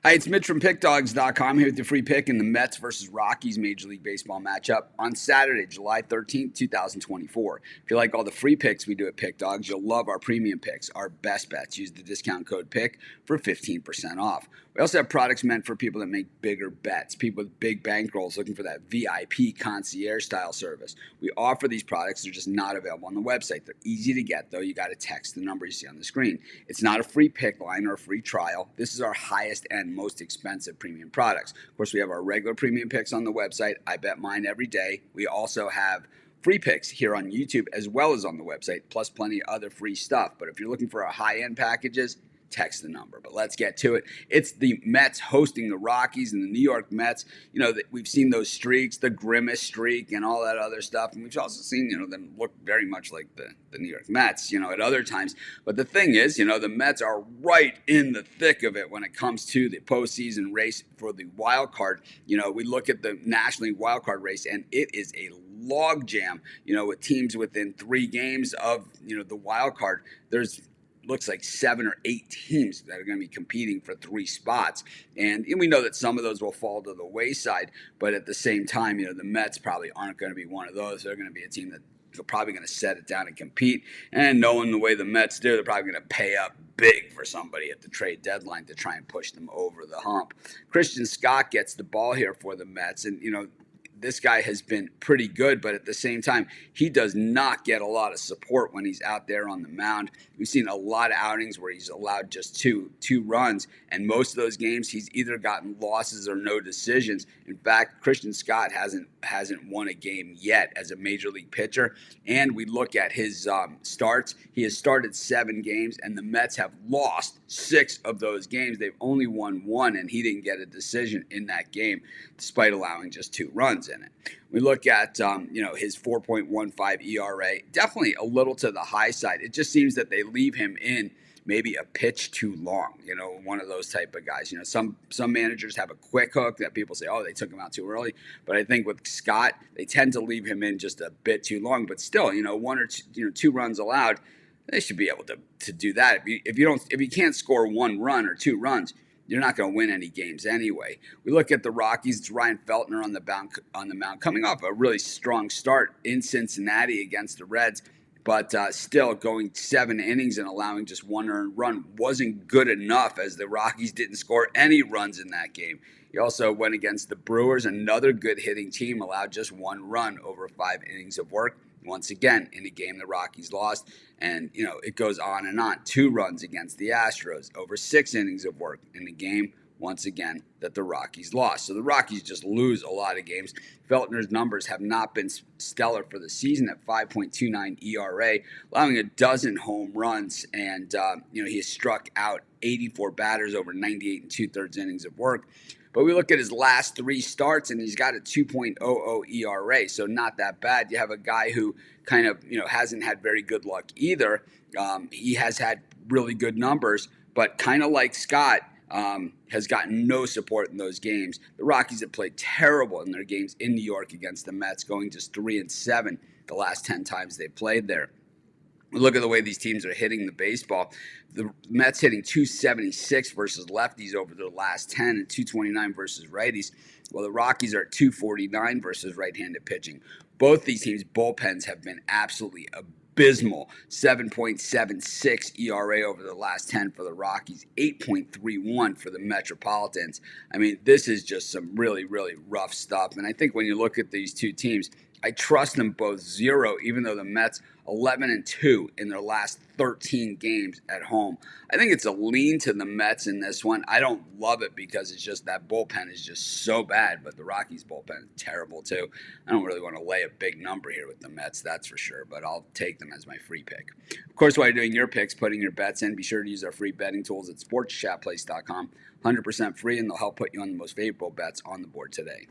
Hi, it's Mitch from Pickdawgz.com here with the free pick in the Mets versus Rockies Major League Baseball matchup on Saturday, July 13th, 2024. If you like all the free picks we do at Pickdawgz, you'll love our premium picks, our best bets. Use the discount code PICK for 15% off. We also have products meant for people that make bigger bets, people with big bankrolls looking for that VIP concierge style service. We offer these products. They're just not available on the website. They're easy to get, though. You got to text the number you see on the screen. It's not a free pick line or a free trial. This is our highest end, most expensive premium products. Of course, we have our regular premium picks on the website. I bet mine every day. We also have free picks here on YouTube as well as on the website, plus plenty of other free stuff. But if you're looking for our high-end packages, text the number. But let's get to it. It's the Mets hosting the Rockies, and the New York Mets, we've seen those streaks, the grimace streak and all that other stuff. And we've also seen, them look very much like the New York Mets, at other times. But the thing is, the Mets are right in the thick of it when it comes to the postseason race for the wild card. We look at the National League wild card race, and it is a log jam, with teams within 3 games of, the wild card. There's looks like 7 or 8 teams that are going to be competing for 3 spots. And we know that some of those will fall to the wayside, but at the same time, the Mets probably aren't going to be one of those. They're going to be a team that they're probably going to set it down and compete. And knowing the way the Mets do, they're probably going to pay up big for somebody at the trade deadline to try and push them over the hump. Christian Scott gets the ball here for the Mets, and this guy has been pretty good, but at the same time, he does not get a lot of support when he's out there on the mound. We've seen a lot of outings where he's allowed just two runs, and most of those games he's either gotten losses or no decisions. In fact, Christian Scott hasn't won a game yet as a major league pitcher. And we look at his starts. He has started 7 games, and the Mets have lost 6 of those games. They've only won 1, and he didn't get a decision in that game, despite allowing just 2 runs in it. We look at his 4.15 ERA, definitely a little to the high side. It just seems that they leave him in maybe a pitch too long, one of those type of guys. Some managers have a quick hook that people say, oh, they took him out too early. But I think with Scott, they tend to leave him in just a bit too long. But still, 1 or 2 runs allowed, they should be able to do that. If you can't score 1 run or 2 runs, you're not going to win any games anyway. We look at the Rockies. It's Ryan Feltner on the mound, coming off a really strong start in Cincinnati against the Reds, but still going 7 innings and allowing just 1 earned run wasn't good enough, as the Rockies didn't score any runs in that game. He also went against the Brewers, another good hitting team, allowed just 1 run over 5 innings of work. Once again, in a game the Rockies lost, and it goes on and on. 2 runs against the Astros, over 6 innings of work in the game, once again, that the Rockies lost. So the Rockies just lose a lot of games. Feltner's numbers have not been stellar for the season at 5.29 ERA, allowing a dozen home runs, and he has struck out 84 batters over 98 2/3 innings of work. But we look at his last 3 starts, and he's got a 2.00 ERA, so not that bad. You have a guy who kind of, hasn't had very good luck either. He has had really good numbers, but kind of like Scott, has gotten no support in those games. The Rockies have played terrible in their games in New York against the Mets, going just 3-7 the last 10 times they played there. Look at the way these teams are hitting the baseball. The Mets hitting 276 versus lefties over their last 10 and 229 versus righties, while the Rockies are at 249 versus right-handed pitching. Both these teams' bullpens have been absolutely abysmal. 7.76 ERA over the last 10 for the Rockies, 8.31 for the Metropolitans. I mean, this is just some really, really rough stuff. And I think when you look at these 2 teams, I trust them both 0, even though the Mets 11-2 in their last 13 games at home. I think it's a lean to the Mets in this one. I don't love it because it's just that bullpen is just so bad, but the Rockies bullpen is terrible too. I don't really want to lay a big number here with the Mets, that's for sure, but I'll take them as my free pick. Of course, while you're doing your picks, putting your bets in, be sure to use our free betting tools at sportschatplace.com. 100% free, and they'll help put you on the most favorable bets on the board today.